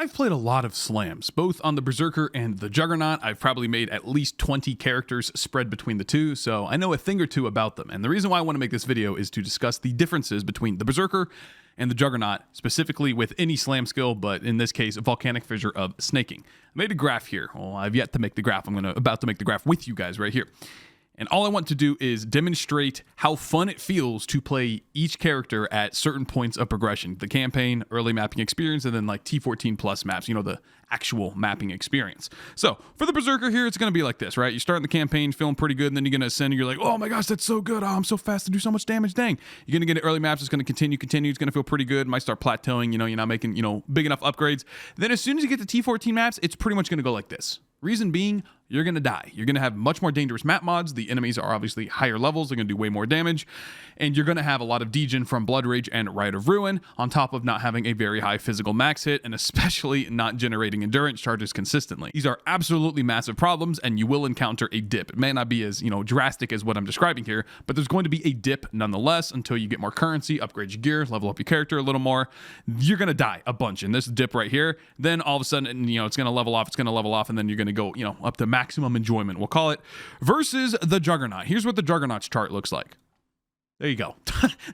I've played a lot of slams, both on the Berserker and the Juggernaut. I've probably made at least 20 characters spread between the two, so I know a thing or two about them. And the reason why I want to make this video is to discuss the differences between the Berserker and the Juggernaut, specifically with any slam skill, but in this case, Volcanic Fissure of snaking. I made a graph here. Well, I've yet to make the graph. I'm about to make the graph with you guys right here. And all I want to do is demonstrate how fun it feels to play each character at certain points of progression. The campaign, early mapping experience, and then like T14 plus maps, you know, the actual mapping experience. So for the Berserker here, it's going to be like this, right? You start in the campaign feeling pretty good, and then you're going to ascend and you're like, oh my gosh, that's so good. Oh, I'm so fast to do so much damage. Dang. You're going to get into early maps. It's going to continue. It's going to feel pretty good. Might start plateauing. You know, you're not making, big enough upgrades. Then as soon as you get to T14 maps, it's pretty much going to go like this. Reason being, you're going to die. You're going to have much more dangerous map mods. The enemies are obviously higher levels. They're going to do way more damage. And you're going to have a lot of degen from Blood Rage and Rite of Ruin, on top of not having a very high physical max hit, and especially not generating endurance charges consistently. These are absolutely massive problems, and you will encounter a dip. It may not be as, drastic as what I'm describing here, but there's going to be a dip nonetheless until you get more currency, upgrade your gear, level up your character a little more. You're going to die a bunch in this dip right here. Then all of a sudden, it's going to level off, and then you're going to go, up to maximum enjoyment, we'll call it, versus the Juggernaut. Here's what the Juggernaut's chart looks like. There you go.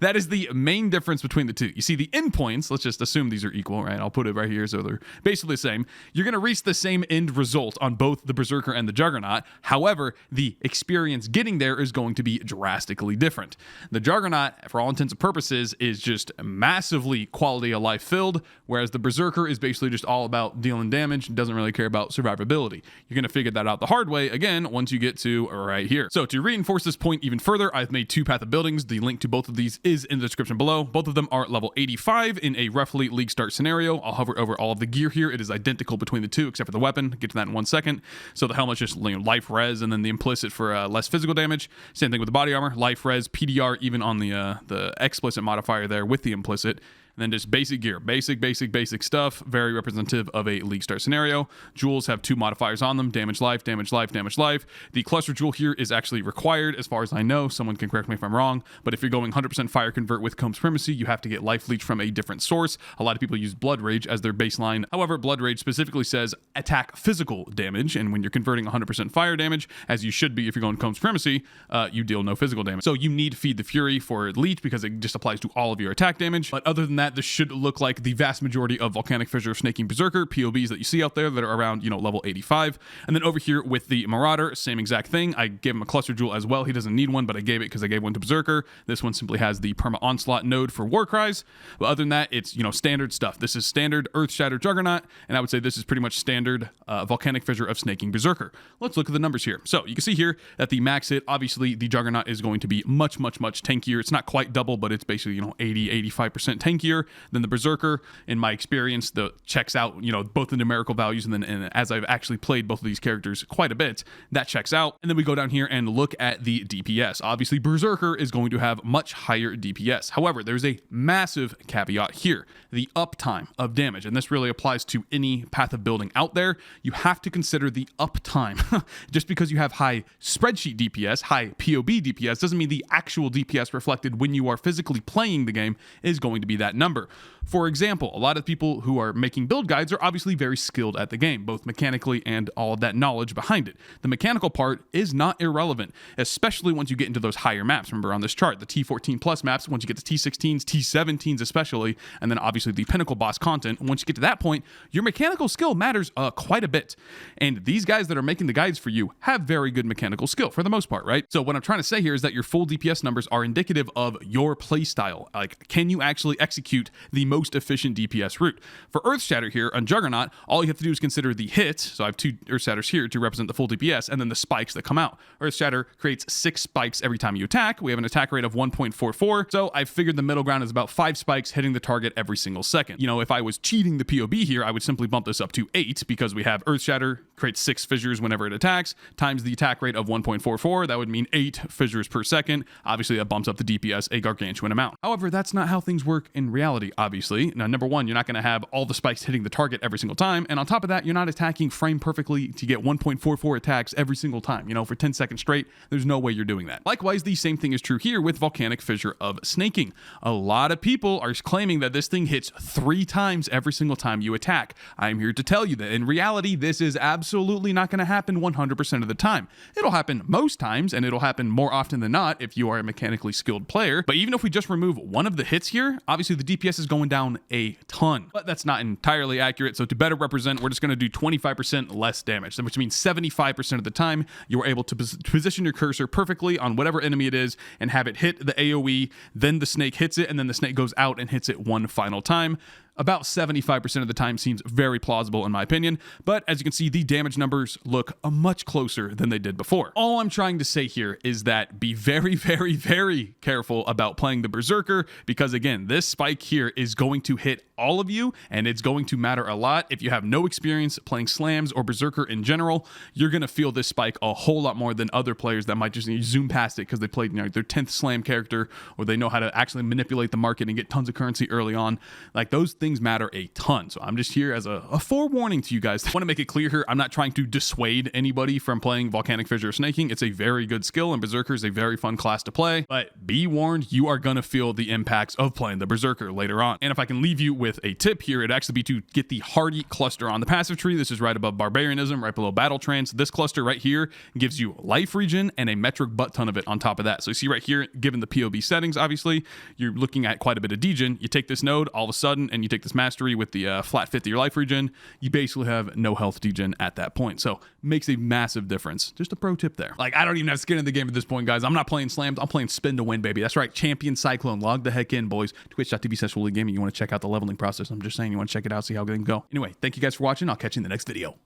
That is the main difference between the two. You see the endpoints, let's just assume these are equal, right? I'll put it right here so they're basically the same. You're going to reach the same end result on both the Berserker and the Juggernaut. However, the experience getting there is going to be drastically different. The Juggernaut, for all intents and purposes, is just massively quality of life filled, whereas the Berserker is basically just all about dealing damage and doesn't really care about survivability. You're going to figure that out the hard way, again, once you get to right here. So to reinforce this point even further, I've made two path of buildings. The link to both of these is in the description below. Both of them are level 85 in a roughly league start scenario. I'll hover over all of the gear here. It is identical between the two, except for the weapon. I'll get to that in 1 second. So the helmet's just life res, and then the implicit for less physical damage. Same thing with the body armor, life res, PDR, even on the explicit modifier there with the implicit. And then just basic gear, basic stuff, very representative of a league start scenario. Jewels have two modifiers on them, damage life. The cluster jewel here is actually required as far as I know. Someone can correct me if I'm wrong, but if you're going 100% fire convert with Comb's Primacy, you have to get life leech from a different source. A lot of people use Blood Rage as their baseline. However, Blood Rage specifically says attack physical damage, and when you're converting 100% fire damage, as you should be if you're going Comb's Primacy, you deal no physical damage. So you need Feed the Fury for leech because it just applies to all of your attack damage. But other than that, this should look like the vast majority of Volcanic Fissure Snaking Berserker POBs that you see out there that are around, level 85. And then over here with the Marauder, same exact thing. I gave him a cluster jewel as well. He doesn't need one, but I gave it because I gave one to Berserker. This one simply has the Perma Onslaught node for War Cries. But other than that, it's, standard stuff. This is standard Earth Shatter Juggernaut, and I would say this is pretty much standard Volcanic Fissure of Snaking Berserker. Let's look at the numbers here. So you can see here that the max hit, obviously the Juggernaut is going to be much tankier. It's not quite double, but it's basically, 80-85% tankier than the Berserker. In my experience, the checks out, both the numerical values, and as I've actually played both of these characters quite a bit, that checks out. And then we go down here and look at the DPS. Obviously, Berserker is going to have much higher DPS. However, there's a massive caveat here, the uptime of damage. And this really applies to any path of building out there. You have to consider the uptime. Just because you have high spreadsheet DPS, high POB DPS, doesn't mean the actual DPS reflected when you are physically playing the game is going to be that number. For example, a lot of people who are making build guides are obviously very skilled at the game, both mechanically and all of that knowledge behind it. The mechanical part is not irrelevant, especially once you get into those higher maps. Remember on this chart, the T14 plus maps, once you get to T16s, T17s especially, and then obviously the pinnacle boss content, once you get to that point, your mechanical skill matters quite a bit. And these guys that are making the guides for you have very good mechanical skill for the most part, right? So what I'm trying to say here is that your full DPS numbers are indicative of your play style. Like, can you actually execute the most efficient DPS route? For Earth Shatter here on Juggernaut, all you have to do is consider the hit. So I have two Earth Shatters here to represent the full DPS, and then the spikes that come out. Earth Shatter creates 6 spikes every time you attack. We have an attack rate of 1.44. So I figured the middle ground is about 5 spikes hitting the target every single second. If I was cheating the POB here, I would simply bump this up to 8 because we have Earth Shatter creates 6 fissures whenever it attacks, times the attack rate of 1.44. That would mean 8 fissures per second. Obviously, that bumps up the DPS a gargantuan amount. However, that's not how things work in reality, obviously. obviously. Now, number one, you're not going to have all the spikes hitting the target every single time. And on top of that, you're not attacking frame perfectly to get 1.44 attacks every single time. You know, for 10 seconds straight, there's no way you're doing that. Likewise, the same thing is true here with Volcanic Fissure of snaking. A lot of people are claiming that this thing hits 3 times every single time you attack. I'm here to tell you that in reality, this is absolutely not going to happen 100% of the time. It'll happen most times, and it'll happen more often than not if you are a mechanically skilled player. But even if we just remove one of the hits here, obviously the DPS is going down a ton. But that's not entirely accurate. So to better represent, we're just going to do 25% less damage, which means 75% of the time you are able to position your cursor perfectly on whatever enemy it is and have it hit the AoE, then the snake hits it, and then the snake goes out and hits it one final time. About 75% of the time seems very plausible in my opinion, but as you can see, the damage numbers look much closer than they did before. All I'm trying to say here is that be very, very, very careful about playing the Berserker, because again, this spike here is going to hit all of you, and it's going to matter a lot. If you have no experience playing slams or Berserker in general, you're going to feel this spike a whole lot more than other players that might just zoom past it because they played, you know, their 10th slam character, or they know how to actually manipulate the market and get tons of currency early on. Like, those things matter a ton. So I'm just here as a forewarning to you guys. I want to make it clear here, I'm not trying to dissuade anybody from playing Volcanic Fissure snaking. It's a very good skill, and Berserker is a very fun class to play, but be warned, you are going to feel the impacts of playing the Berserker later on. And if I can leave you with a tip here, it'd actually be to get the Hardy cluster on the passive tree. This is right above Barbarianism, right below Battle Trance. This cluster right here gives you life regen and a metric butt ton of it on top of that. So you see right here, given the PoB settings, obviously, you're looking at quite a bit of degen. You take this node all of a sudden, and you take this mastery with the flat 50 or life regen, you basically have no health degen at that point. So makes a massive difference. Just a pro tip there. Like, I don't even have skin in the game at this point, guys. I'm not playing slams. I'm playing spin to win, baby. That's right. Champion Cyclone. Log the heck in, boys. Twitch.tv/Woolie Gaming. You want to check out the leveling process. I'm just saying, you want to check it out, see how things go. Anyway, thank you guys for watching. I'll catch you in the next video.